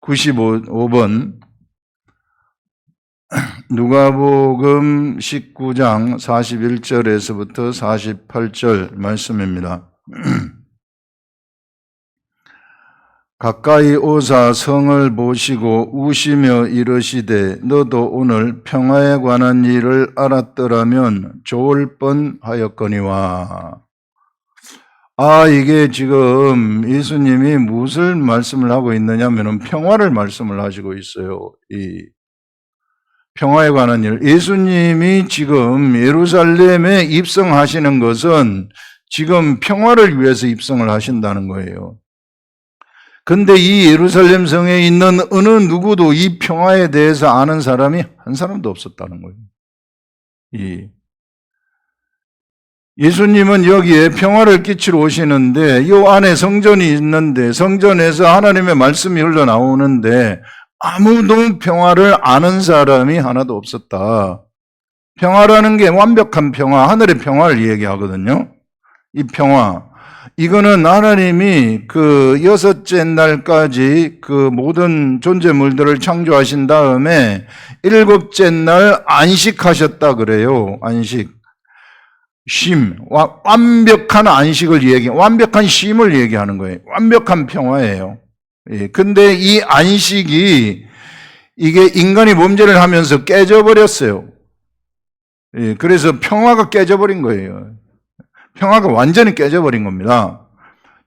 95번 누가복음 19장 41절에서부터 48절 말씀입니다. 가까이 오사 성을 보시고 우시며 이르시되 너도 오늘 평화에 관한 일을 알았더라면 좋을 뻔하였거니와. 이게 지금 예수님이 무엇을 말씀을 하고 있느냐면 평화를 말씀을 하시고 있어요. 이 평화에 관한 일. 예수님이 지금 예루살렘에 입성하시는 것은 지금 평화를 위해서 입성을 하신다는 거예요. 근데 이 예루살렘 성에 있는 어느 누구도 이 평화에 대해서 아는 사람이 한 사람도 없었다는 거예요. 예수님은 여기에 평화를 끼치러 오시는데 이 안에 성전이 있는데 성전에서 하나님의 말씀이 흘러나오는데 아무도 평화를 아는 사람이 하나도 없었다. 평화라는 게 완벽한 평화, 하늘의 평화를 얘기하거든요. 이 평화. 이거는 하나님이 그 여섯째 날까지 그 모든 존재물들을 창조하신 다음에 일곱째 날 안식하셨다 그래요. 안식. 쉼. 완벽한 안식을 완벽한 쉼을 얘기하는 거예요. 완벽한 평화예요. 근데 이 안식이 이게 인간이 범죄를 하면서 깨져버렸어요. 그래서 평화가 깨져버린 거예요. 평화가 완전히 깨져버린 겁니다.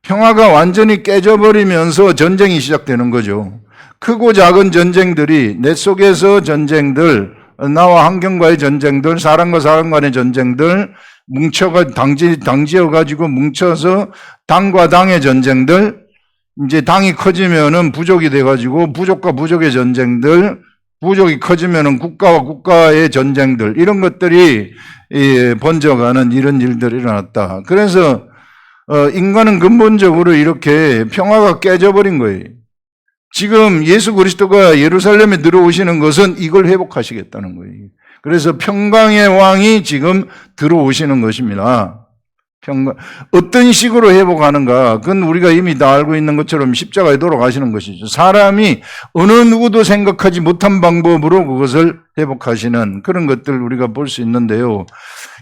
평화가 완전히 깨져버리면서 전쟁이 시작되는 거죠. 크고 작은 전쟁들이 내 속에서 전쟁들, 나와 환경과의 전쟁들, 사람과 사람 간의 전쟁들, 당지어가지고 뭉쳐서 당과 당의 전쟁들, 이제 당이 커지면은 부족이 돼가지고 부족과 부족의 전쟁들, 부족이 커지면은 국가와 국가의 전쟁들, 이런 것들이 번져가는 이런 일들이 일어났다. 그래서 인간은 근본적으로 이렇게 평화가 깨져버린 거예요. 지금 예수 그리스도가 예루살렘에 들어오시는 것은 이걸 회복하시겠다는 거예요. 그래서 평강의 왕이 지금 들어오시는 것입니다. 어떤 식으로 회복하는가? 그건 우리가 이미 다 알고 있는 것처럼 십자가에 돌아가시는 것이죠. 사람이 어느 누구도 생각하지 못한 방법으로 그것을 회복하시는 그런 것들 우리가 볼 수 있는데요.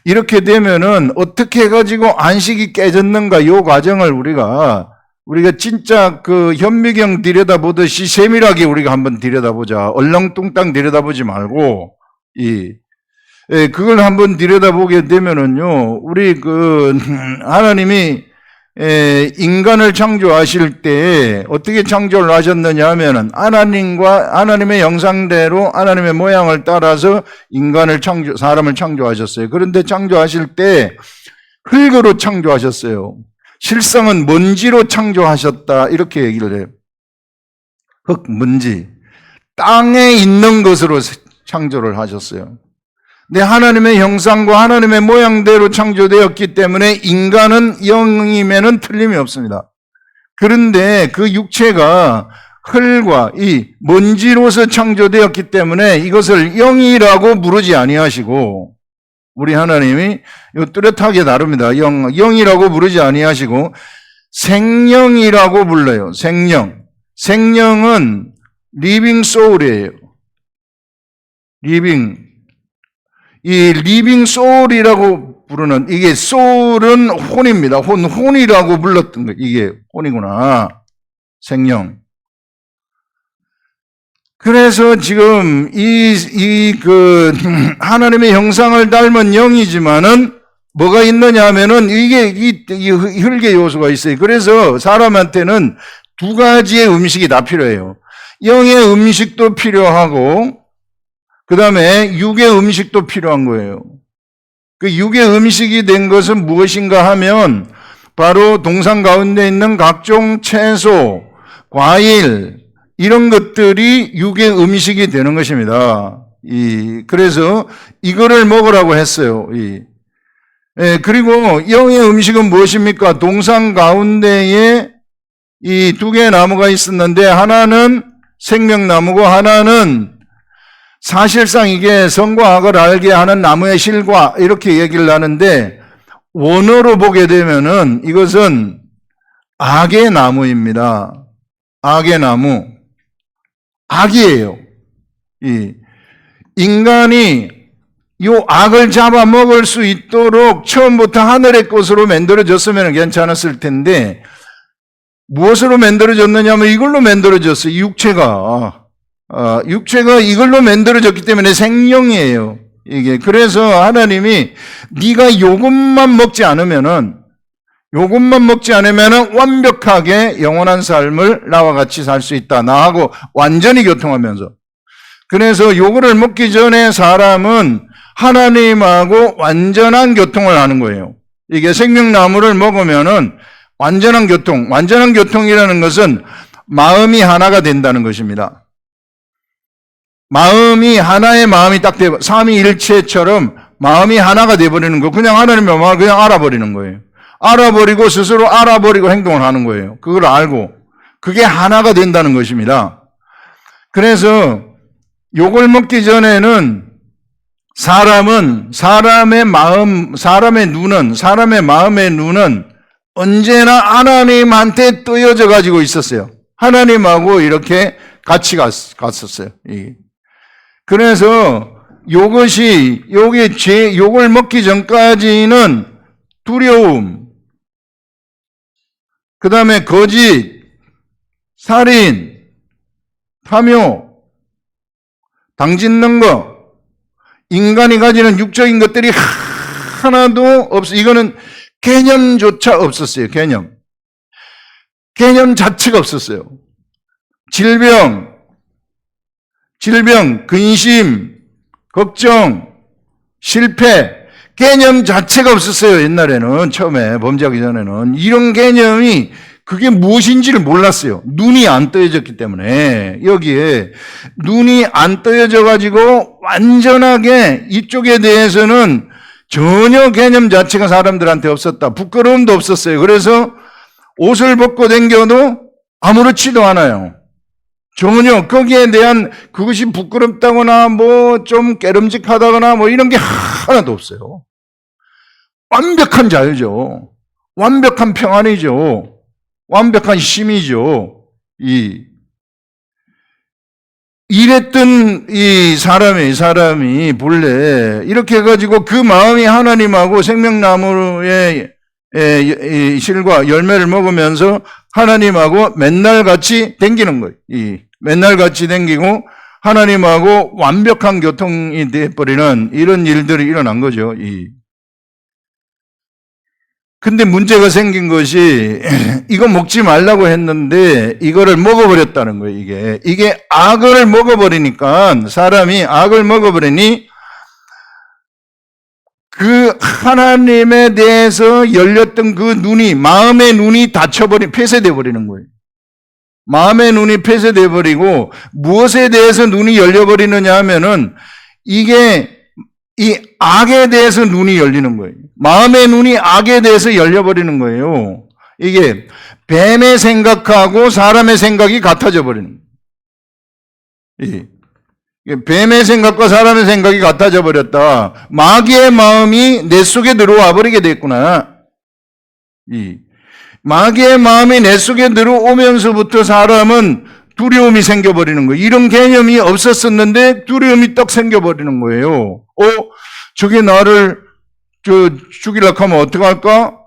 이렇게 되면은 어떻게 해가지고 안식이 깨졌는가? 이 과정을 우리가 진짜 그 현미경 들여다보듯이 세밀하게 우리가 한번 들여다보자. 얼렁뚱땅 들여다보지 말고 그걸 한번 들여다보게 되면은요, 우리 하나님이 인간을 창조하실 때 어떻게 창조를 하셨느냐 하면은 하나님의 형상대로 하나님의 모양을 따라서 사람을 창조하셨어요. 그런데 창조하실 때 흙으로 창조하셨어요. 실상은 먼지로 창조하셨다. 이렇게 얘기를 해요. 흙, 먼지. 땅에 있는 것으로 창조를 하셨어요. 근데 하나님의 형상과 하나님의 모양대로 창조되었기 때문에 인간은 영임에는 틀림이 없습니다. 그런데 그 육체가 흙과 이 먼지로서 창조되었기 때문에 이것을 영이라고 부르지 아니하시고, 우리 하나님이 이거 뚜렷하게 다릅니다. 영이라고 부르지 아니하시고 생령이라고 불러요. 생령은 리빙 소울이에요. 이 리빙 소울이라고 부르는, 이게 소울은 혼입니다. 혼이라고 불렀던 거예요. 이게 혼이구나. 생령. 그래서 지금 하나님의 형상을 닮은 영이지만은 뭐가 있느냐 하면은 이게 이 흙의 요소가 있어요. 그래서 사람한테는 두 가지의 음식이 다 필요해요. 영의 음식도 필요하고 그 다음에 육의 음식도 필요한 거예요. 그 육의 음식이 된 것은 무엇인가 하면 바로 동산 가운데 있는 각종 채소, 과일, 이런 것들이 육의 음식이 되는 것입니다. 그래서 이거를 먹으라고 했어요. 그리고 영의 음식은 무엇입니까? 동산 가운데에 이 두 개의 나무가 있었는데 하나는 생명나무고 하나는 사실상 이게 선과 악을 알게 하는 나무의 실과 이렇게 얘기를 하는데 원어로 보게 되면은 이것은 악의 나무입니다. 악의 나무. 악이에요. 이 인간이 요 악을 잡아먹을 수 있도록 처음부터 하늘의 것으로 만들어졌으면 괜찮았을 텐데 무엇으로 만들어졌느냐면 이걸로 만들어졌어요. 육체가 이걸로 만들어졌기 때문에 생명이에요. 이게 그래서 하나님이 네가 요것만 먹지 않으면은 완벽하게 영원한 삶을 나와 같이 살 수 있다. 나하고 완전히 교통하면서. 그래서 요거를 먹기 전에 사람은 하나님하고 완전한 교통을 하는 거예요. 이게 생명나무를 먹으면은 완전한 교통이라는 것은 마음이 하나가 된다는 것입니다. 마음이 하나의 마음이 딱 돼, 삼위일체처럼 마음이 하나가 돼버리는 거. 그냥 하나님의 마음을 그냥 알아버리는 거예요. 알아버리고 스스로 알아버리고 행동을 하는 거예요. 그걸 알고 그게 하나가 된다는 것입니다. 그래서 요걸 먹기 전에는 사람의 마음의 눈은 언제나 하나님한테 뜨여져 가지고 있었어요. 하나님하고 이렇게 같이 갔었어요. 그래서 요걸 먹기 전까지는 두려움, 그 다음에 거짓, 살인, 탐욕, 당짓는 거, 인간이 가지는 육적인 것들이 하나도 없어. 이거는 개념조차 없었어요. 개념 자체가 없었어요. 질병, 근심, 걱정, 실패, 개념 자체가 없었어요. 옛날에는, 처음에 범죄하기 전에는. 이런 개념이 그게 무엇인지를 몰랐어요. 눈이 안 떠여졌기 때문에. 여기에 눈이 안 떠여져 가지고 완전하게 이쪽에 대해서는 전혀 개념 자체가 사람들한테 없었다. 부끄러움도 없었어요. 그래서 옷을 벗고 다녀도 아무렇지도 않아요. 전혀 거기에 대한 그것이 부끄럽다거나 뭐 좀 깨름직하다거나 뭐 이런 게 하나도 없어요. 완벽한 자유죠. 완벽한 평안이죠. 완벽한 쉼이죠. 이랬던 이 사람이 본래 이렇게 해가지고 그 마음이 하나님하고 생명나무의 실과 열매를 먹으면서 하나님하고 맨날 같이 댕기는 거예요. 맨날 같이 댕기고 하나님하고 완벽한 교통이 되어버리는 이런 일들이 일어난 거죠. 근데 문제가 생긴 것이 이거 먹지 말라고 했는데 이거를 먹어버렸다는 거예요. 이게 악을 먹어버리니까 사람이 악을 먹어버리니 그 하나님에 대해서 열렸던 그 눈이 마음의 눈이 폐쇄돼 버리는 거예요. 마음의 눈이 폐쇄돼 버리고 무엇에 대해서 눈이 열려버리느냐 하면은 이게 이 악에 대해서 눈이 열리는 거예요. 마음의 눈이 악에 대해서 열려버리는 거예요. 이게 뱀의 생각하고 사람의 생각이 같아져 버리는 거예요. 뱀의 생각과 사람의 생각이 같아져 버렸다. 마귀의 마음이 내 속에 들어와 버리게 됐구나. 마귀의 마음이 내 속에 들어오면서부터 사람은 두려움이 생겨버리는 거예요. 이런 개념이 없었었는데 두려움이 떡 생겨버리는 거예요. 저게 나를 죽이려고 하면 어떡할까?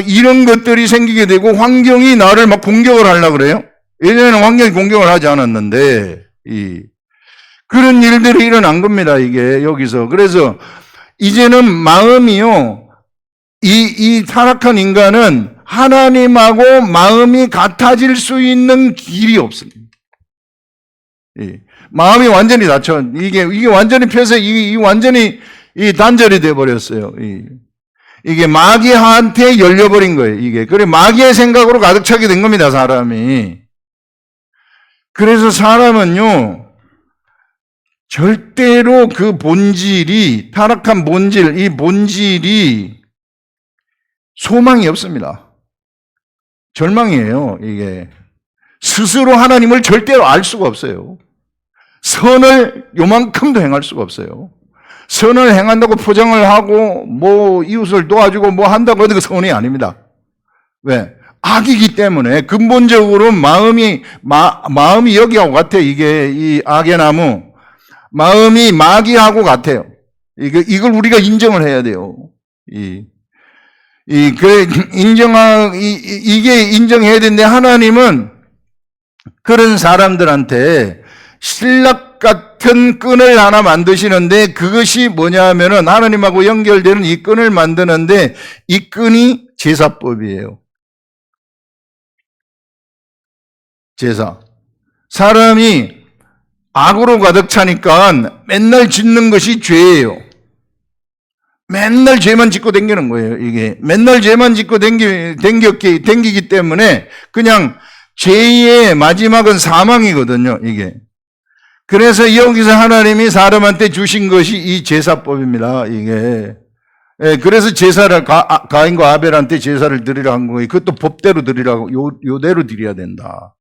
이런 것들이 생기게 되고 환경이 나를 막 공격을 하려고 그래요. 예전에는 환경이 공격을 하지 않았는데, 그런 일들이 일어난 겁니다, 여기서. 그래서 이제는 마음이요, 이 타락한 인간은 하나님하고 마음이 같아질 수 있는 길이 없습니다. 마음이 완전히 닫혀. 이게 완전히 완전히 단절이 돼버렸어요. 이게 마귀한테 열려버린 거예요, 그래, 마귀의 생각으로 가득 차게 된 겁니다, 사람이. 그래서 사람은요, 절대로 그 본질이, 타락한 본질, 이 본질이 소망이 없습니다. 절망이에요, 이게. 스스로 하나님을 절대로 알 수가 없어요. 선을 요만큼도 행할 수가 없어요. 선을 행한다고 포장을 하고, 뭐, 이웃을 도와주고 뭐 한다고 해도 그 선이 아닙니다. 왜? 악이기 때문에 근본적으로 마음이 여기하고 같아요. 이게 이 악의 나무. 마음이 마귀하고 같아요. 이걸 우리가 인정을 해야 돼요. 이게 인정해야 되는데 하나님은 그런 사람들한테 신락 같은 끈을 하나 만드시는데 그것이 뭐냐 하면은 하나님하고 연결되는 이 끈을 만드는데 이 끈이 제사법이에요. 제사. 사람이 악으로 가득 차니까 맨날 짓는 것이 죄예요. 맨날 죄만 짓고 댕기는 거예요, 이게. 맨날 죄만 짓고 댕기기 때문에 그냥 죄의 마지막은 사망이거든요, 이게. 그래서 여기서 하나님이 사람한테 주신 것이 이 제사법입니다, 이게. 그래서 제사를, 가인과 아벨한테 제사를 드리라 한 거예요. 그것도 법대로 드리라고, 요대로 드려야 된다.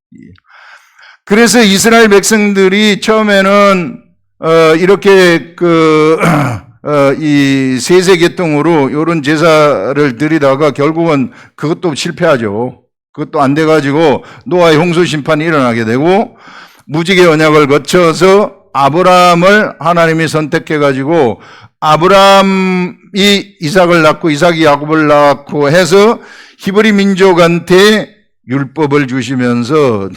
그래서 이스라엘 백성들이 처음에는, 이렇게 이 세세계통으로 이런 제사를 드리다가 결국은 그것도 실패하죠. 그것도 안 돼가지고 노아의 홍수 심판이 일어나게 되고 무지개 언약을 거쳐서 아브라함을 하나님이 선택해가지고 아브라함이 이삭을 낳고 이삭이 야곱을 낳고 해서 히브리 민족한테 율법을 주시면서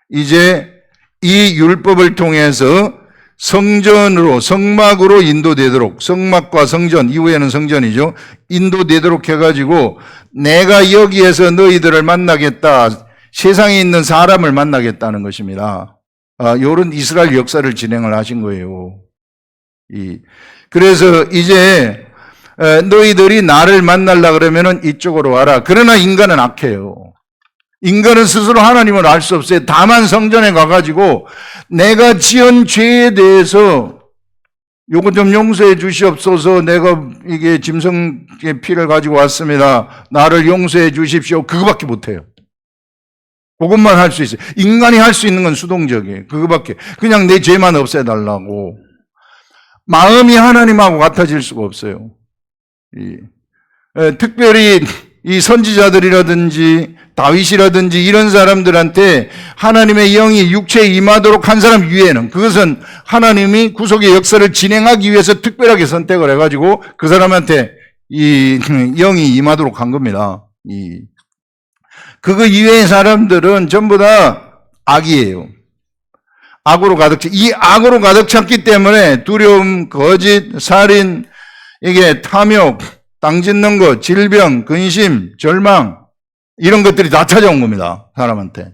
이제 이 율법을 통해서 성전으로, 성막으로 인도되도록, 성막과 성전, 이후에는 성전이죠. 인도되도록 해가지고 내가 여기에서 너희들을 만나겠다. 세상에 있는 사람을 만나겠다는 것입니다. 이런 이스라엘 역사를 진행을 하신 거예요. 그래서 이제 너희들이 나를 만나려고 그러면은 이쪽으로 와라. 그러나 인간은 악해요. 인간은 스스로 하나님을 알 수 없어요. 다만 성전에 가가지고 내가 지은 죄에 대해서 요거 좀 용서해 주시옵소서. 내가 이게 짐승의 피를 가지고 왔습니다. 나를 용서해 주십시오. 그거밖에 못해요. 그것만 할 수 있어요. 인간이 할 수 있는 건 수동적이에요. 그거밖에. 그냥 내 죄만 없애달라고. 마음이 하나님하고 같아질 수가 없어요. 특별히 이 선지자들이라든지 다윗이라든지 이런 사람들한테 하나님의 영이 육체에 임하도록 한 사람 위에는 그것은 하나님이 구속의 역사를 진행하기 위해서 특별하게 선택을 해가지고 그 사람한테 이 영이 임하도록 한 겁니다. 그거 이외의 사람들은 전부 다 악이에요. 악으로 가득 차. 이 악으로 가득 찼기 때문에 두려움, 거짓, 살인, 이게 탐욕, 땅 짓는 것, 질병, 근심, 절망 이런 것들이 다 찾아온 겁니다. 사람한테.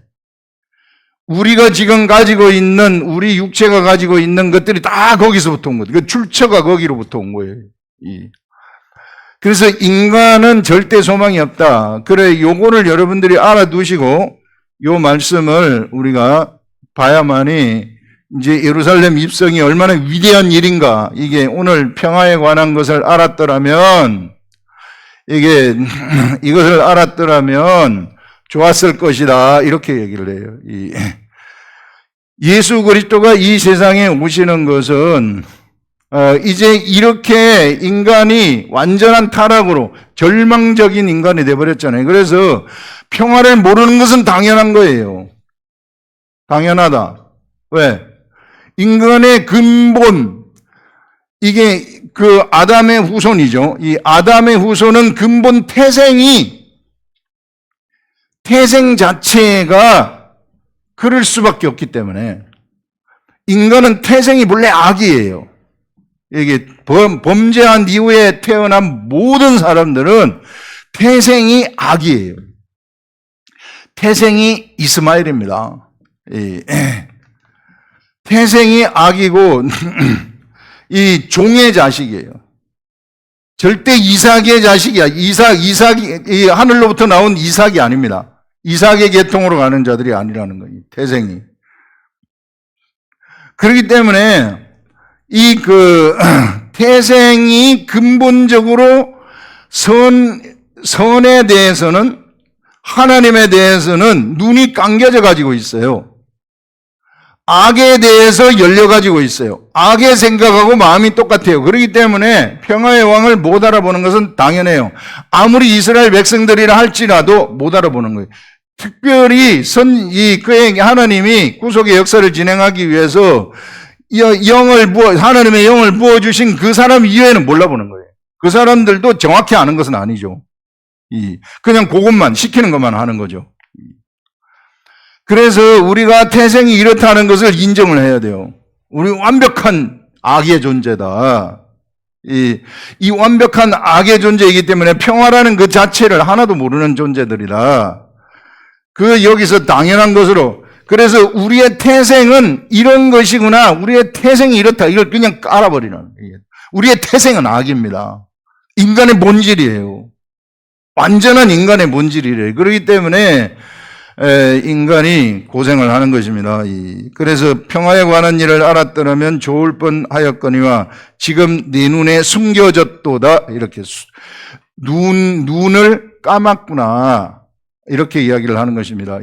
우리가 지금 가지고 있는 우리 육체가 가지고 있는 것들이 다 거기서부터 온 거예요. 그 출처가 거기로부터 온 거예요. 그래서 인간은 절대 소망이 없다. 그래, 요거를 여러분들이 알아두시고 요 말씀을 우리가 봐야만이 이제 예루살렘 입성이 얼마나 위대한 일인가, 이게 오늘 평화에 관한 것을 알았더라면, 이것을 알았더라면 좋았을 것이다. 이렇게 얘기를 해요. 예수 그리스도가 이 세상에 오시는 것은 이제 이렇게 인간이 완전한 타락으로 절망적인 인간이 되어버렸잖아요. 그래서 평화를 모르는 것은 당연한 거예요. 당연하다. 왜? 인간의 근본, 이게 그 아담의 후손이죠. 이 아담의 후손은 근본 태생 자체가 그럴 수밖에 없기 때문에 인간은 태생이 본래 악이에요. 이게 범죄한 이후에 태어난 모든 사람들은 태생이 악이에요. 태생이 이스마엘입니다. 태생이 악이고 이 종의 자식이에요. 절대 이삭의 자식이야. 이삭이 하늘로부터 나온 이삭이 아닙니다. 이삭의 계통으로 가는 자들이 아니라는 거예요. 태생이. 그렇기 때문에 태생이 근본적으로 선에 대해서는, 하나님에 대해서는 눈이 감겨져 가지고 있어요. 악에 대해서 열려가지고 있어요. 악의 생각하고 마음이 똑같아요. 그렇기 때문에 평화의 왕을 못 알아보는 것은 당연해요. 아무리 이스라엘 백성들이라 할지라도 못 알아보는 거예요. 특별히 하나님이 구속의 역사를 진행하기 위해서 하나님의 영을 부어주신 그 사람 이외에는 몰라보는 거예요. 그 사람들도 정확히 아는 것은 아니죠. 그냥 그것만 시키는 것만 하는 거죠. 그래서 우리가 태생이 이렇다는 것을 인정을 해야 돼요. 우리 완벽한 악의 존재다. 이 완벽한 악의 존재이기 때문에 평화라는 그 자체를 하나도 모르는 존재들이다. 여기서 당연한 것으로. 그래서 우리의 태생은 이런 것이구나. 우리의 태생이 이렇다. 이걸 그냥 깔아버리는. 우리의 태생은 악입니다. 인간의 본질이에요. 완전한 인간의 본질이래요. 그렇기 때문에 인간이 고생을 하는 것입니다. 그래서 평화에 관한 일을 알았더라면 좋을 뻔하였거니와 지금 네 눈에 숨겨졌도다. 이렇게 눈을 감았구나. 이렇게 이야기를 하는 것입니다.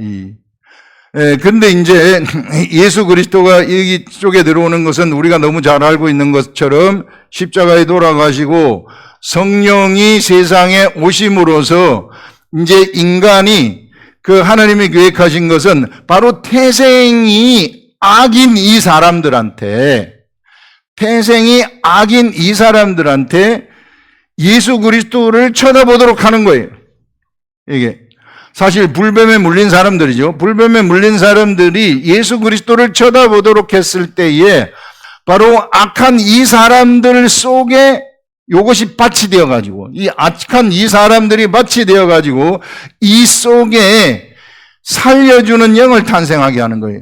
근데 이제 예수 그리스도가 여기 쪽에 들어오는 것은 우리가 너무 잘 알고 있는 것처럼 십자가에 돌아가시고 성령이 세상에 오심으로써 이제 인간이 그 하나님이 계획하신 것은 바로 태생이 악인 이 사람들한테 예수 그리스도를 쳐다보도록 하는 거예요. 이게 사실 불뱀에 물린 사람들이죠. 불뱀에 물린 사람들이 예수 그리스도를 쳐다보도록 했을 때에 바로 악한 이 사람들 속에 이것이 밭이 되어가지고, 이 악한 이 사람들이 밭이 되어가지고, 이 속에 살려주는 영을 탄생하게 하는 거예요.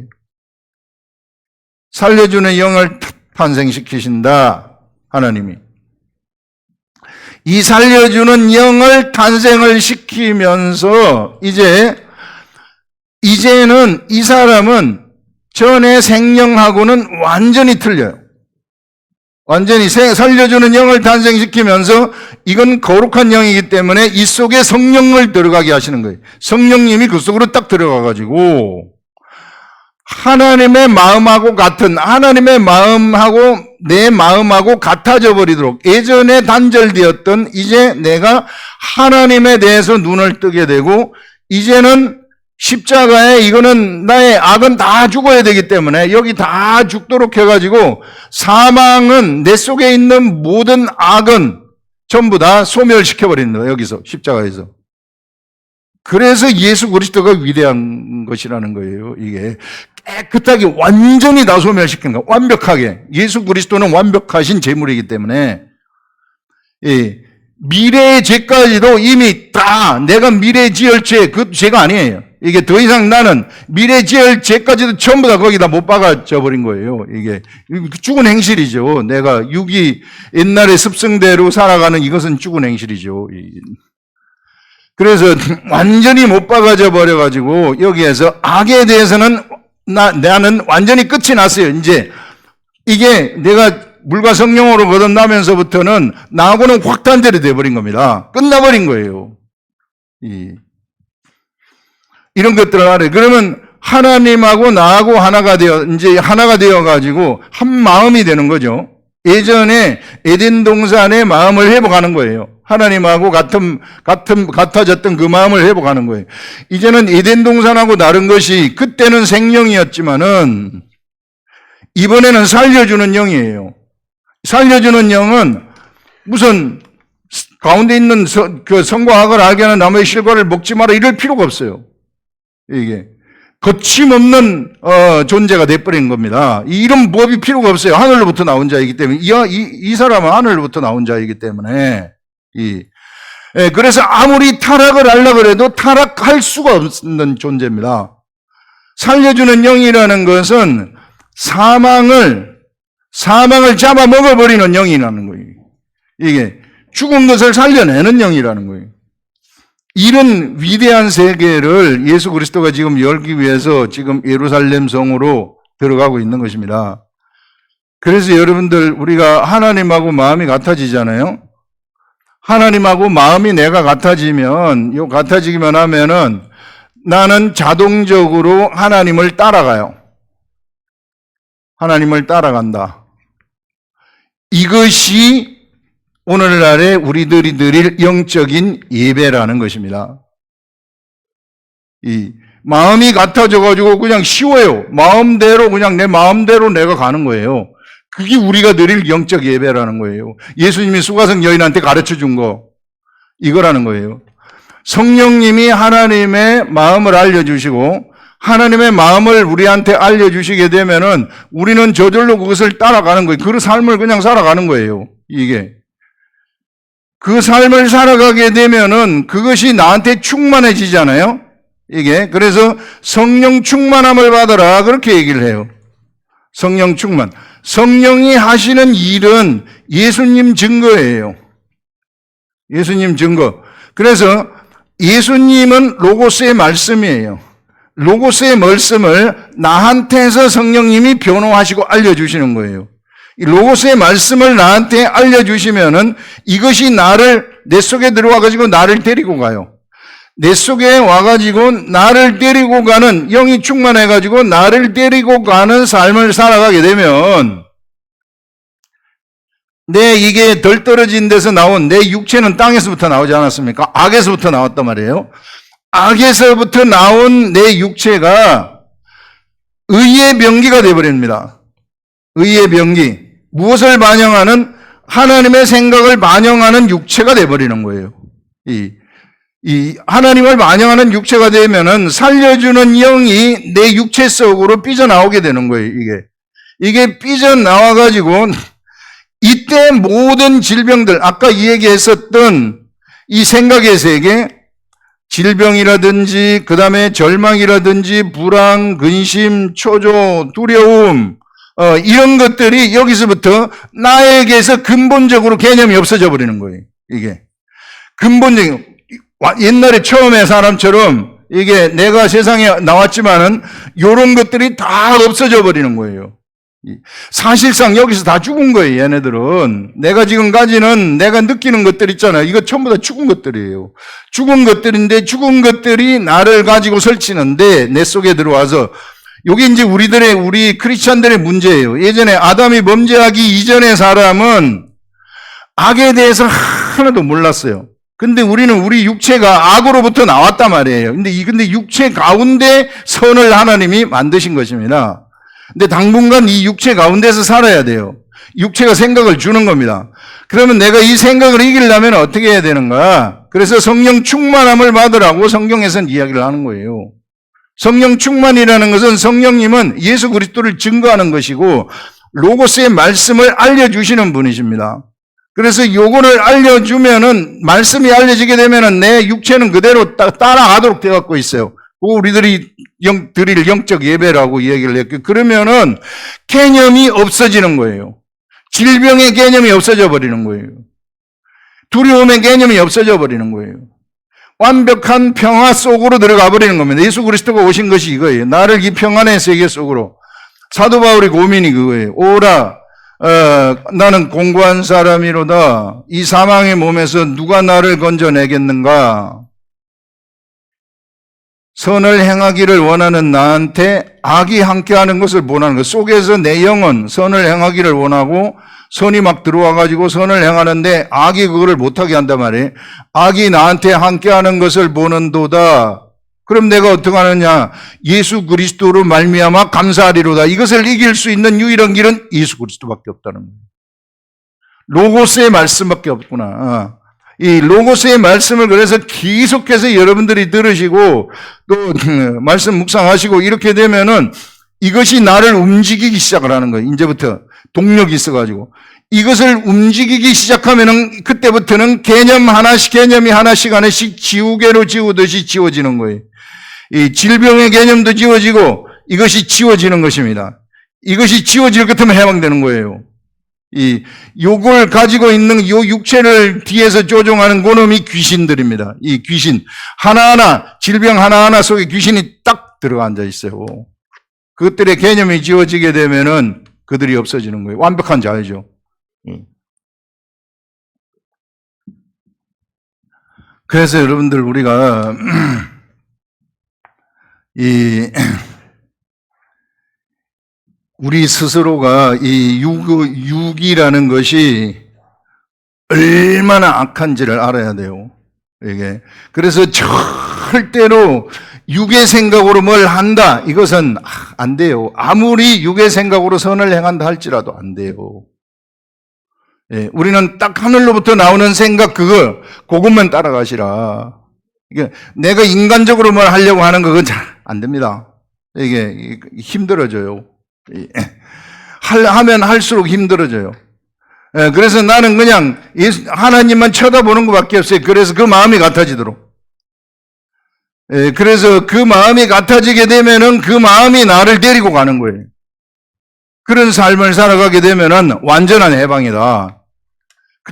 살려주는 영을 탄생시키신다, 하나님이. 이 살려주는 영을 탄생을 시키면서, 이제는 이 사람은 전의 생명하고는 완전히 틀려요. 완전히 살려주는 영을 탄생시키면서 이건 거룩한 영이기 때문에 이 속에 성령을 들어가게 하시는 거예요. 성령님이 그 속으로 딱 들어가가지고 하나님의 마음하고 내 마음하고 같아져 버리도록 예전에 단절되었던 이제 내가 하나님에 대해서 눈을 뜨게 되고 이제는 십자가에 이거는 나의 악은 다 죽어야 되기 때문에 여기 다 죽도록 해가지고 사망은 내 속에 있는 모든 악은 전부 다 소멸시켜버리는 거예요. 여기서 십자가에서. 그래서 예수 그리스도가 위대한 것이라는 거예요. 이게 깨끗하게 완전히 다 소멸시킨 거. 완벽하게. 예수 그리스도는 완벽하신 제물이기 때문에 미래의 죄까지도 이미 다 내가 미래에 지을 죄, 그 죄가 아니에요. 이게 더 이상 나는 미래 지을 죄까지도 전부 다 거기다 못 박아져 버린 거예요. 이게 죽은 행실이죠. 내가 옛날의 습성대로 살아가는 이것은 죽은 행실이죠. 그래서 완전히 못 박아져 버려가지고 여기에서 악에 대해서는 나는 완전히 끝이 났어요. 이제 이게 내가 물과 성령으로 거듭나면서부터는 나하고는 확단대로 돼버린 겁니다. 끝나버린 거예요. 이런 것들을 알아요. 그러면 하나님하고 나하고 하나가 되어가지고 한 마음이 되는 거죠. 예전에 에덴 동산의 마음을 회복하는 거예요. 하나님하고 같아졌던 그 마음을 회복하는 거예요. 이제는 에덴 동산하고 다른 것이 그때는 생명이었지만은 이번에는 살려주는 영이에요. 살려주는 영은 무슨 가운데 있는 그 성과 악을 알게 하는 나무의 실과를 먹지 마라 이럴 필요가 없어요. 이게 거침없는 존재가 돼버린 겁니다. 이런 법이 필요가 없어요. 하늘로부터 나온 자이기 때문에 이 사람은 하늘로부터 나온 자이기 때문에 그래서 아무리 타락을 하려고 해도 타락할 수가 없는 존재입니다. 살려주는 영이라는 것은 사망을 잡아먹어버리는 영이라는 거예요. 이게 죽은 것을 살려내는 영이라는 거예요. 이런 위대한 세계를 예수 그리스도가 지금 열기 위해서 지금 예루살렘 성으로 들어가고 있는 것입니다. 그래서 여러분들 우리가 하나님하고 마음이 같아지잖아요. 하나님하고 마음이 내가 같아지기만 하면은 나는 자동적으로 하나님을 따라가요. 하나님을 따라간다. 이것이 오늘날에 우리들이 드릴 영적인 예배라는 것입니다. 이 마음이 같아져가지고 그냥 쉬워요. 마음대로 그냥 내 마음대로 내가 가는 거예요. 그게 우리가 드릴 영적 예배라는 거예요. 예수님이 수가성 여인한테 가르쳐 준 거 이거라는 거예요. 성령님이 하나님의 마음을 알려주시고 하나님의 마음을 우리한테 알려주시게 되면은 우리는 저절로 그것을 따라가는 거예요. 그 삶을 그냥 살아가는 거예요. 이게. 그 삶을 살아가게 되면은 그것이 나한테 충만해지잖아요. 이게. 그래서 성령 충만함을 받아라. 그렇게 얘기를 해요. 성령 충만. 성령이 하시는 일은 예수님 증거예요. 예수님 증거. 그래서 예수님은 로고스의 말씀이에요. 로고스의 말씀을 나한테서 성령님이 변호하시고 알려주시는 거예요. 이 로고스의 말씀을 나한테 알려주시면은 이것이 내 속에 들어와가지고 나를 데리고 가요. 내 속에 와가지고 나를 데리고 가는, 영이 충만해가지고 나를 데리고 가는 삶을 살아가게 되면 이게 덜 떨어진 데서 나온 내 육체는 땅에서부터 나오지 않았습니까? 악에서부터 나왔단 말이에요. 악에서부터 나온 내 육체가 의의 병기가 되어버립니다. 의의 병기. 무엇을 반영하는? 하나님의 생각을 반영하는 육체가 되어버리는 거예요. 이 하나님을 반영하는 육체가 되면은 살려주는 영이 내 육체 속으로 삐져나오게 되는 거예요, 이게 삐져나와가지고 이때 모든 질병들, 아까 이 얘기했었던 이 생각의 세계, 질병이라든지, 그 다음에 절망이라든지, 불안, 근심, 초조, 두려움, 이런 것들이 여기서부터 나에게서 근본적으로 개념이 없어져 버리는 거예요, 이게. 근본적인, 옛날에 처음에 사람처럼 이게 내가 세상에 나왔지만은 요런 것들이 다 없어져 버리는 거예요. 사실상 여기서 다 죽은 거예요, 얘네들은. 내가 지금 가지는, 내가 느끼는 것들 있잖아요. 이거 전부 다 죽은 것들이에요. 죽은 것들인데, 죽은 것들이 나를 가지고 설치는데, 내 속에 들어와서, 요게 이제 우리 크리스찬들의 문제예요. 예전에 아담이 범죄하기 이전의 사람은 악에 대해서 하나도 몰랐어요. 근데 우리는 우리 육체가 악으로부터 나왔단 말이에요. 근데 육체 가운데 선을 하나님이 만드신 것입니다. 근데 당분간 이 육체 가운데서 살아야 돼요. 육체가 생각을 주는 겁니다. 그러면 내가 이 생각을 이기려면 어떻게 해야 되는가? 그래서 성령 충만함을 받으라고 성경에서는 이야기를 하는 거예요. 성령 충만이라는 것은 성령님은 예수 그리스도를 증거하는 것이고 로고스의 말씀을 알려주시는 분이십니다. 그래서 요거를 알려주면은, 말씀이 알려지게 되면은 내 육체는 그대로 따라가도록 되어 갖고 있어요. 우리들이 드릴 영적 예배라고 얘기를 했고, 그러면은 개념이 없어지는 거예요. 질병의 개념이 없어져 버리는 거예요. 두려움의 개념이 없어져 버리는 거예요. 완벽한 평화 속으로 들어가 버리는 겁니다. 예수 그리스도가 오신 것이 이거예요. 나를 이 평안의 세계 속으로. 사도 바울의 고민이 그거예요. 오라, 나는 공고한 사람이로다. 이 사망의 몸에서 누가 나를 건져내겠는가? 선을 행하기를 원하는 나한테 악이 함께하는 것을 원하는 것. 속에서 내 영은 선을 행하기를 원하고 선이 막 들어와가지고 선을 행하는데 악이 그거를 못하게 한단 말이에요. 악이 나한테 함께하는 것을 보는도다. 그럼 내가 어떻게 하느냐? 예수 그리스도로 말미암아 감사하리로다. 이것을 이길 수 있는 유일한 길은 예수 그리스도밖에 없다는 거예요. 로고스의 말씀밖에 없구나. 이 로고스의 말씀을 그래서 계속해서 여러분들이 들으시고 또 말씀 묵상하시고 이렇게 되면은 이것이 나를 움직이기 시작을 하는 거예요. 이제부터 동력이 있어가지고 이것을 움직이기 시작하면은 그때부터는 개념이 하나씩 지우개로 지우듯이 지워지는 거예요. 이 질병의 개념도 지워지고 이것이 지워지는 것입니다. 이것이 지워질 것 같으면 해방되는 거예요. 요걸 가지고 있는 요 육체를 뒤에서 조종하는 그놈이 귀신들입니다. 이 귀신 하나하나, 질병 하나하나 속에 귀신이 딱 들어가 앉아 있어요. 그것들의 개념이 지워지게 되면은 그들이 없어지는 거예요. 완벽한 자유죠. 그래서 여러분들 우리가 우리 스스로가 이 육이라는 것이 얼마나 악한지를 알아야 돼요. 이게. 그래서 절대로 육의 생각으로 뭘 한다. 이것은 안 돼요. 아무리 육의 생각으로 선을 행한다 할지라도 안 돼요. 예, 우리는 딱 하늘로부터 나오는 생각 그것만 따라가시라. 이게 내가 인간적으로 뭘 하려고 하는 그건 잘 안 됩니다. 이게 힘들어져요. 하면 할수록 힘들어져요. 예, 그래서 나는 그냥 하나님만 쳐다보는 것밖에 없어요. 그래서 그 마음이 같아지도록. 예, 그래서 그 마음이 같아지게 되면은 그 마음이 나를 데리고 가는 거예요. 그런 삶을 살아가게 되면은 완전한 해방이다.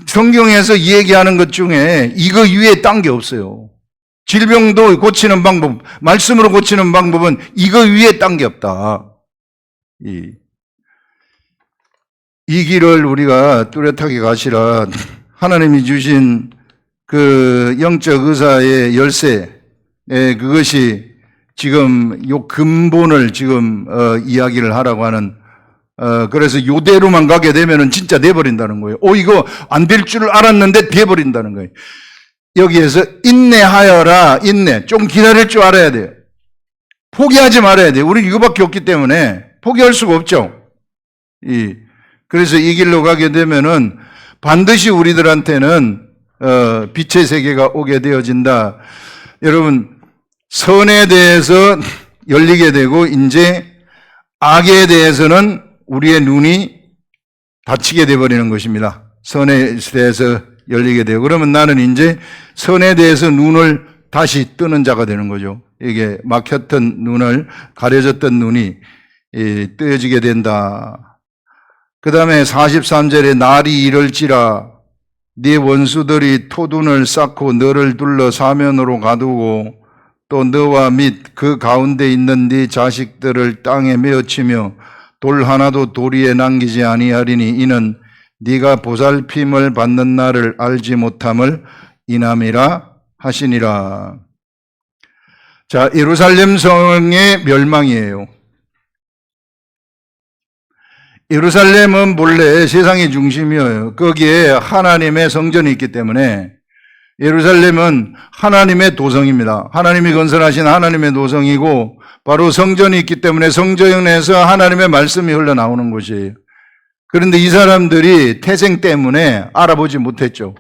성경에서 얘기하는 것 중에 이거 위에 딴 게 없어요. 질병도 고치는 방법, 말씀으로 고치는 방법은 이거 위에 딴 게 없다. 이 길을 우리가 뚜렷하게 가시라. 하나님이 주신 그 영적 의사의 열쇠, 그것이 지금 요 근본을 지금 이야기를 하라고 하는, 그래서 요대로만 가게 되면은 진짜 돼버린다는 거예요. 이거 안 될 줄 알았는데 돼버린다는 거예요. 여기에서 인내하여라. 인내. 좀 기다릴 줄 알아야 돼요. 포기하지 말아야 돼요. 우리 이거밖에 없기 때문에 포기할 수가 없죠. 그래서 이 길로 가게 되면은 반드시 우리들한테는 빛의 세계가 오게 되어진다. 여러분, 선에 대해서 열리게 되고 이제 악에 대해서는 우리의 눈이 닫히게 되어버리는 것입니다. 선에 대해서 열리게 되고, 그러면 나는 이제 선에 대해서 눈을 다시 뜨는 자가 되는 거죠. 이게 막혔던 눈을, 가려졌던 눈이 뜨여지게 된다. 그 다음에 43절에 날이 이럴지라 네 원수들이 토둔을 쌓고 너를 둘러 사면으로 가두고 또 너와 및 그 가운데 있는 네 자식들을 땅에 메어치며 돌 하나도 도리에 남기지 아니하리니 이는 네가 보살핌을 받는 날을 알지 못함을 인함이라 하시니라. 자, 예루살렘 성의 멸망이에요. 예루살렘은 본래 세상의 중심이에요. 거기에 하나님의 성전이 있기 때문에 예루살렘은 하나님의 도성입니다. 하나님이 건설하신 하나님의 도성이고 바로 성전이 있기 때문에 성전에서 하나님의 말씀이 흘러나오는 곳이에요. 그런데 이 사람들이 태생 때문에 알아보지 못했죠.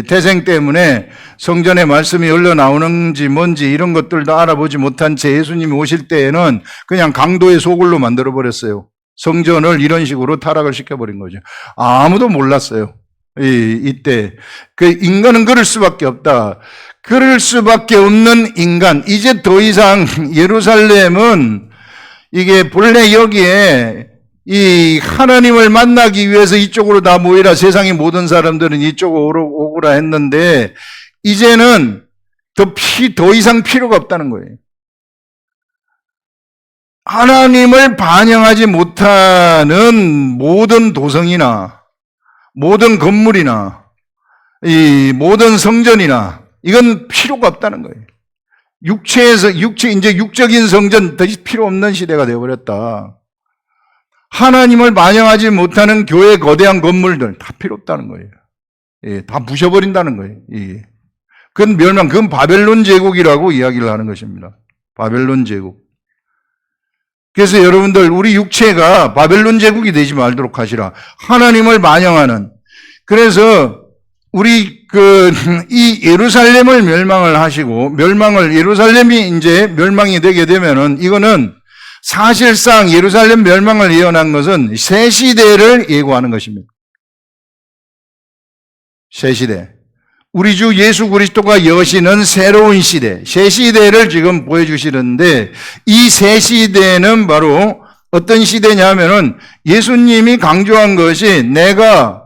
태생 때문에 성전의 말씀이 흘러나오는지 뭔지 이런 것들도 알아보지 못한 채 예수님이 오실 때에는 그냥 강도의 소굴로 만들어버렸어요. 성전을 이런 식으로 타락을 시켜버린 거죠. 아무도 몰랐어요. 이때. 그 인간은 그럴 수밖에 없다. 그럴 수밖에 없는 인간. 이제 더 이상 예루살렘은 이게 본래 여기에 이 하나님을 만나기 위해서 이쪽으로 다 모이라 세상의 모든 사람들은 이쪽으로 오고라 했는데 이제는 더 이상 필요가 없다는 거예요. 하나님을 반영하지 못하는 모든 도성이나 모든 건물이나 이 모든 성전이나 이건 필요가 없다는 거예요. 이제 육적인 성전 더 필요 없는 시대가 되어버렸다. 하나님을 반영하지 못하는 교회 거대한 건물들 다 필요 없다는 거예요. 다 부셔버린다는 거예요. 그건 멸망, 그건 바벨론 제국이라고 이야기를 하는 것입니다. 바벨론 제국. 그래서 여러분들 우리 육체가 바벨론 제국이 되지 말도록 하시라. 하나님을 반영하는. 그래서 우리 이 예루살렘을 멸망을 하시고 예루살렘이 이제 멸망이 되게 되면은 이거는 사실상 예루살렘 멸망을 예언한 것은 새 시대를 예고하는 것입니다. 새 시대. 우리 주 예수 그리스도가 여시는 새로운 시대, 새 시대를 지금 보여주시는데 이 새 시대는 바로 어떤 시대냐면은 예수님이 강조한 것이 내가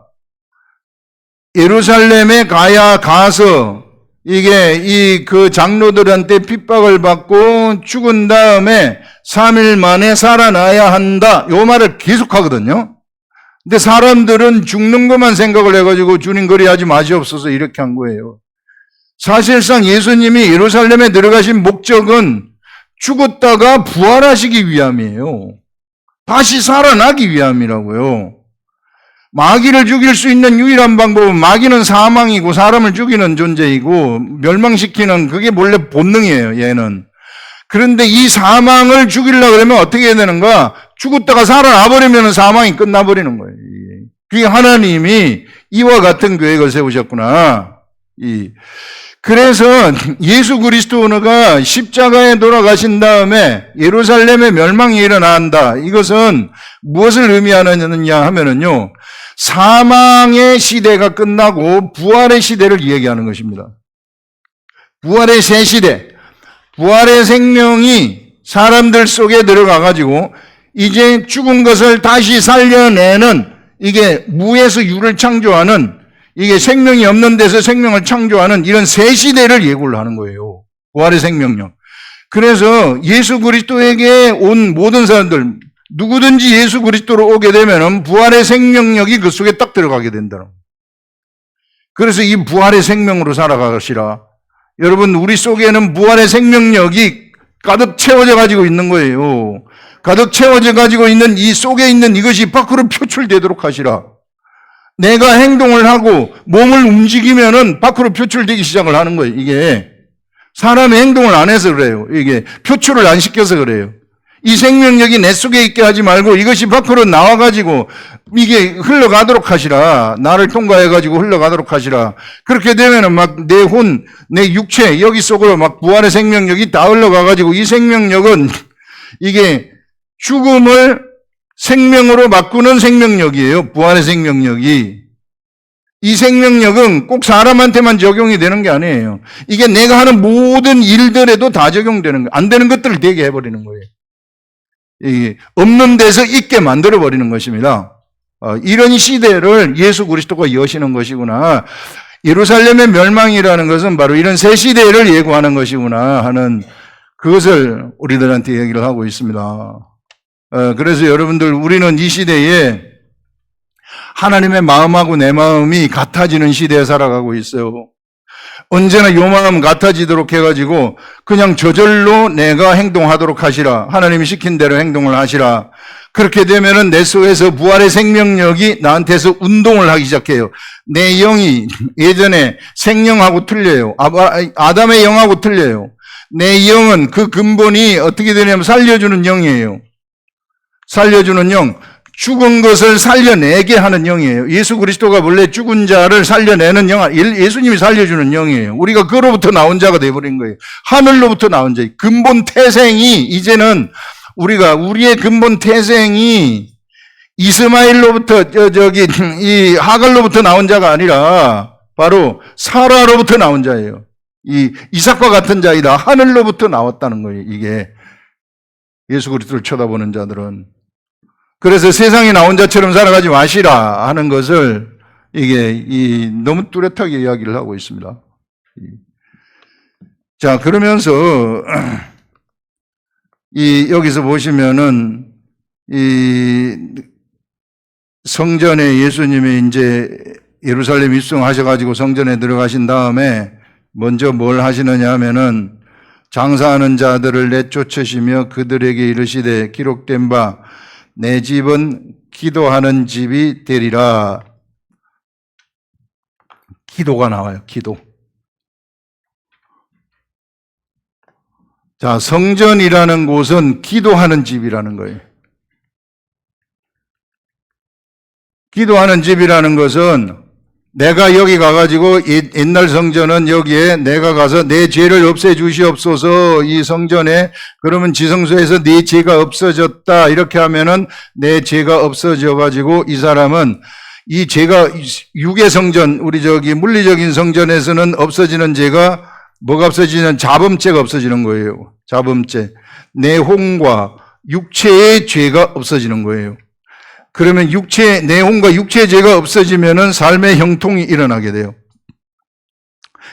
예루살렘에 가서 이게 그 장로들한테 핍박을 받고 죽은 다음에 3일 만에 살아나야 한다. 요 말을 계속 하거든요. 근데 사람들은 죽는 것만 생각을 해가지고 주님 그리하지 마시옵소서 이렇게 한 거예요. 사실상 예수님이 예루살렘에 들어가신 목적은 죽었다가 부활하시기 위함이에요. 다시 살아나기 위함이라고요. 마귀를 죽일 수 있는 유일한 방법은 마귀는 사망이고 사람을 죽이는 존재이고 멸망시키는 그게 원래 본능이에요, 얘는. 그런데 이 사망을 죽이려고 그러면 어떻게 해야 되는가? 죽었다가 살아나 버리면 사망이 끝나버리는 거예요. 그게 하나님이 이와 같은 계획을 세우셨구나. 그래서 예수 그리스도가 십자가에 돌아가신 다음에 예루살렘의 멸망이 일어난다. 이것은 무엇을 의미하느냐 하면은요, 사망의 시대가 끝나고 부활의 시대를 이야기하는 것입니다. 부활의 새 시대, 부활의 생명이 사람들 속에 들어가가지고 이제 죽은 것을 다시 살려내는, 이게 무에서 유를 창조하는, 이게 생명이 없는 데서 생명을 창조하는 이런 새 시대를 예고를 하는 거예요. 부활의 생명력. 그래서 예수 그리스도에게 온 모든 사람들, 누구든지 예수 그리스도로 오게 되면은 부활의 생명력이 그 속에 딱 들어가게 된다는 거예요. 그래서 이 부활의 생명으로 살아가시라. 여러분, 우리 속에는 부활의 생명력이 가득 채워져 가지고 있는 거예요. 가득 채워져 가지고 있는 이 속에 있는 이것이 밖으로 표출되도록 하시라. 내가 행동을 하고 몸을 움직이면은 밖으로 표출되기 시작을 하는 거예요. 이게 사람의 행동을 안 해서 그래요. 이게 표출을 안 시켜서 그래요. 이 생명력이 내 속에 있게 하지 말고 이것이 밖으로 나와가지고 이게 흘러가도록 하시라. 나를 통과해가지고 흘러가도록 하시라. 그렇게 되면은 막 내 혼, 내 육체 여기 속으로 막 부활의 생명력이 다 흘러가가지고 이 생명력은 이게 죽음을 생명으로 바꾸는 생명력이에요. 부활의 생명력이. 이 생명력은 꼭 사람한테만 적용이 되는 게 아니에요. 이게 내가 하는 모든 일들에도 다 적용되는 거예요. 안 되는 것들을 되게 해버리는 거예요. 없는 데서 있게 만들어버리는 것입니다. 이런 시대를 예수 그리스도가 여시는 것이구나. 예루살렘의 멸망이라는 것은 바로 이런 새 시대를 예고하는 것이구나 하는 그것을 우리들한테 얘기를 하고 있습니다. 그래서 여러분들, 우리는 이 시대에 하나님의 마음하고 내 마음이 같아지는 시대에 살아가고 있어요. 언제나 요 마음 같아지도록 해가지고 그냥 저절로 내가 행동하도록 하시라. 하나님이 시킨 대로 행동을 하시라. 그렇게 되면은 내 속에서 부활의 생명력이 나한테서 운동을 하기 시작해요. 내 영이 예전에 생명하고 틀려요. 아담의 영하고 틀려요. 내 영은 그 근본이 어떻게 되냐면 살려주는 영이에요. 살려주는 영, 죽은 것을 살려내게 하는 영이에요. 예수 그리스도가 원래 죽은 자를 살려내는 영, 예수님이 살려주는 영이에요. 우리가 그로부터 나온 자가 되어버린 거예요. 하늘로부터 나온 자. 근본 태생이, 이제는 우리의 근본 태생이 이스마엘로부터, 이 하갈로부터 나온 자가 아니라 바로 사라로부터 나온 자예요. 이 이삭과 같은 자이다. 하늘로부터 나왔다는 거예요. 이게 예수 그리스도를 쳐다보는 자들은. 그래서 세상에 나온 자처럼 살아가지 마시라 하는 것을 이게 너무 뚜렷하게 이야기를 하고 있습니다. 자, 그러면서 여기서 보시면은 이 성전에 예수님이 이제 예루살렘 입성하셔가지고 성전에 들어가신 다음에 먼저 뭘 하시느냐 하면은 장사하는 자들을 내쫓으시며 그들에게 이르시되 기록된 바 내 집은 기도하는 집이 되리라. 기도가 나와요. 기도. 자, 성전이라는 곳은 기도하는 집이라는 거예요. 기도하는 집이라는 것은 내가 여기 가가지고 옛날 성전은 여기에 내가 가서 내 죄를 없애 주시옵소서, 이 성전에 그러면 지성소에서 네 죄가 없어졌다 이렇게 하면은 내 죄가 없어져가지고 이 사람은 이 죄가 육의 성전, 우리 물리적인 성전에서는 없어지는 죄가 뭐가 없어지는? 자범죄가 없어지는 거예요. 자범죄. 내 혼과 육체의 죄가 없어지는 거예요. 그러면 내 혼과 육체의 죄가 없어지면은 삶의 형통이 일어나게 돼요.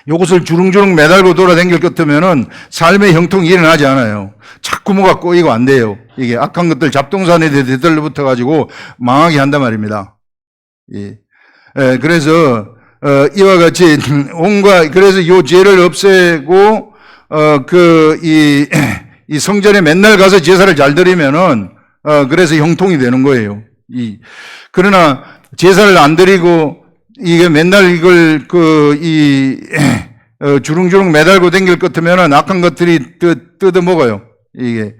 요것을 주릉주릉 매달고 돌아다닐 것 같으면은 삶의 형통이 일어나지 않아요. 자꾸 뭐가 꼬이고 안 돼요. 이게 악한 것들 잡동사니에 대들러 붙어가지고 망하게 한단 말입니다. 그래서, 이와 같이 그래서 요 죄를 없애고, 이 성전에 맨날 가서 제사를 잘 드리면은, 그래서 형통이 되는 거예요. 그러나 제사를 안 드리고 이게 맨날 이걸 주릉주릉 매달고 댕길 것 같으면 악한 것들이 뜯어 먹어요. 이게.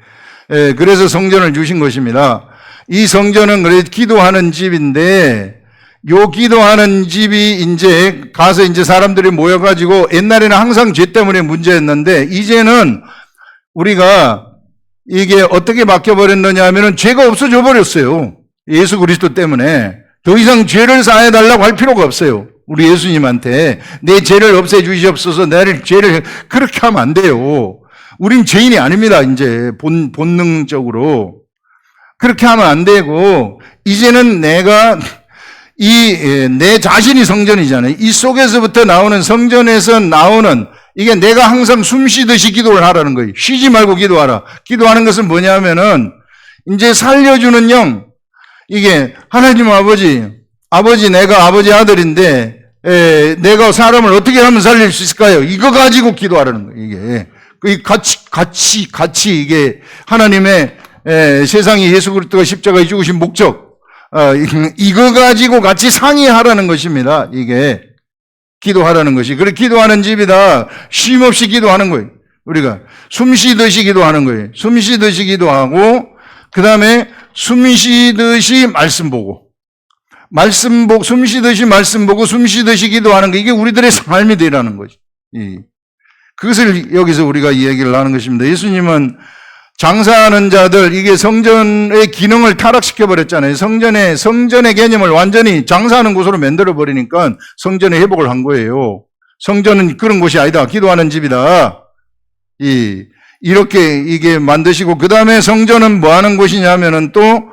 그래서 성전을 주신 것입니다. 이 성전은 그래 기도하는 집인데, 요 기도하는 집이 이제 가서 이제 사람들이 모여가지고, 옛날에는 항상 죄 때문에 문제였는데, 이제는 우리가 이게 어떻게 바뀌어버렸느냐 하면은 죄가 없어져 버렸어요. 예수 그리스도 때문에. 더 이상 죄를 쌓아달라고 할 필요가 없어요. 우리 예수님한테. 내 죄를 없애주시옵소서, 나를 죄를, 그렇게 하면 안 돼요. 우린 죄인이 아닙니다, 이제. 본능적으로. 그렇게 하면 안 되고, 이제는 내가, 내 자신이 성전이잖아요. 이 속에서부터 나오는, 성전에서 나오는, 이게 내가 항상 숨 쉬듯이 기도를 하라는 거예요. 쉬지 말고 기도하라. 기도하는 것은 뭐냐면은, 이제 살려주는 영, 이게, 하나님 아버지, 내가 아버지 아들인데, 내가 사람을 어떻게 하면 살릴 수 있을까요? 이거 가지고 기도하라는 거예요, 이게. 같이, 이게, 하나님의, 세상에 예수 그리스도가 십자가에 죽으신 목적, 이거 가지고 같이 상의하라는 것입니다. 이게 기도하라는 것이. 그래 기도하는 집이다. 쉼 없이 기도하는 거예요. 우리가 숨 쉬듯이 기도하는 거예요. 숨 쉬듯이 기도하고, 그 다음에 숨 쉬듯이 말씀 보고, 숨 쉬듯이 말씀 보고, 숨 쉬듯이 기도하는 거, 이게 우리들의 삶이 되라는 거죠. 그것을 여기서 우리가 이야기를 하는 것입니다. 예수님은 장사하는 자들, 이게 성전의 기능을 타락시켜버렸잖아요. 성전의 개념을 완전히 장사하는 곳으로 만들어버리니까 성전의 회복을 한 거예요. 성전은 그런 곳이 아니다. 기도하는 집이다. 이렇게 이게 만드시고, 그 다음에 성전은 뭐 하는 곳이냐면은 또,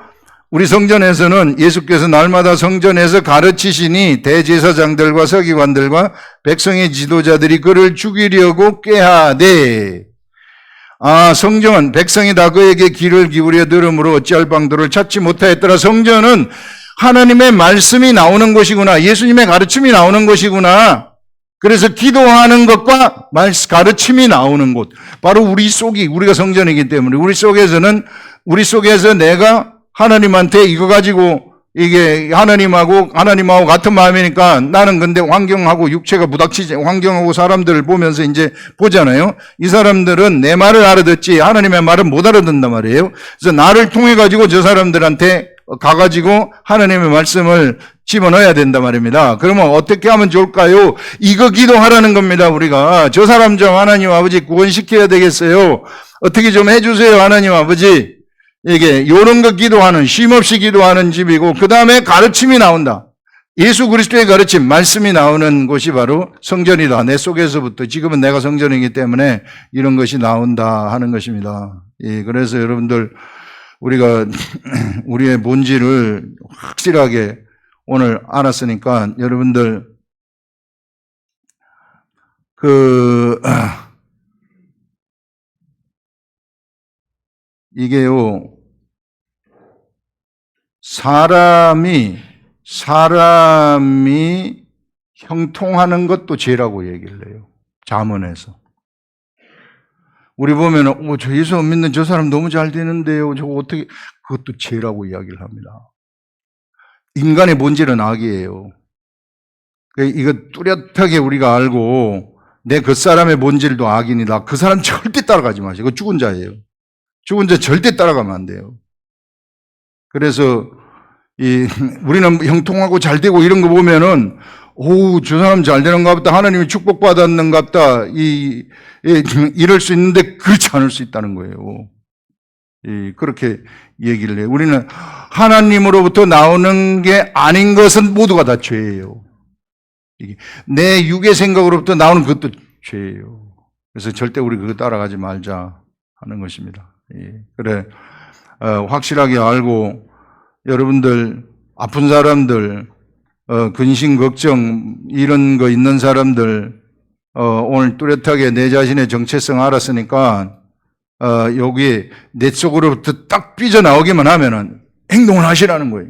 우리 성전에서는 예수께서 날마다 성전에서 가르치시니 대제사장들과 서기관들과 백성의 지도자들이 그를 죽이려고 꾀하되, 성전은 백성이 다 그에게 귀를 기울여 들음으로 어찌할 방도를 찾지 못하였더라. 성전은 하나님의 말씀이 나오는 곳이구나. 예수님의 가르침이 나오는 곳이구나. 그래서 기도하는 것과 가르침이 나오는 곳. 바로 우리가 성전이기 때문에 우리 속에서 내가 하나님한테 이거 가지고 이게 하나님하고 같은 마음이니까 나는 근데 환경하고 육체가 부닥치지, 환경하고 사람들을 보면서 이제 보잖아요. 이 사람들은 내 말을 알아듣지 하나님의 말은 못 알아듣는단 말이에요. 그래서 나를 통해 가지고 저 사람들한테 가가지고 하나님의 말씀을 집어넣어야 된단 말입니다. 그러면 어떻게 하면 좋을까요? 이거 기도하라는 겁니다. 우리가 저 사람 좀 하나님 아버지 구원시켜야 되겠어요. 어떻게 좀 해주세요, 하나님 아버지. 이게 요런 거 기도하는, 쉼없이 기도하는 집이고, 그 다음에 가르침이 나온다. 예수 그리스도의 가르침, 말씀이 나오는 곳이 바로 성전이다. 내 속에서부터. 지금은 내가 성전이기 때문에 이런 것이 나온다 하는 것입니다. 그래서 여러분들, 우리가 우리의 본질을 확실하게 오늘 알았으니까 여러분들 이게요, 사람이 형통하는 것도 죄라고 얘기를 해요. 잠언에서. 우리 보면 저 예수 안 믿는 저 사람 너무 잘 되는데요. 저거 어떻게, 그것도 죄라고 이야기를 합니다. 인간의 본질은 악이에요. 이거 뚜렷하게 우리가 알고, 내 그 사람의 본질도 악인이다. 그 사람 절대 따라가지 마시고. 죽은 자예요. 죽은 자 절대 따라가면 안 돼요. 그래서 우리는 형통하고 잘 되고 이런 거 보면은 저 사람 잘 되는가 보다, 하나님이 축복받았는가 보다, 이럴 수 있는데 그렇지 않을 수 있다는 거예요. 그렇게 얘기를 해요. 우리는 하나님으로부터 나오는 게 아닌 것은 모두가 다 죄예요. 내 육의 생각으로부터 나오는 것도 죄예요. 그래서 절대 우리 그거 따라가지 말자 하는 것입니다. 그래, 확실하게 알고, 여러분들, 아픈 사람들, 근심, 걱정, 이런 거 있는 사람들, 오늘 뚜렷하게 내 자신의 정체성 알았으니까, 여기 내 속으로부터 딱 삐져나오기만 하면은 행동을 하시라는 거예요.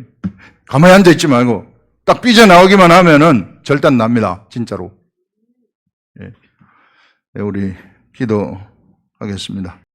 가만히 앉아있지 말고, 딱 삐져나오기만 하면은 절단 납니다. 진짜로. 네, 우리 기도하겠습니다.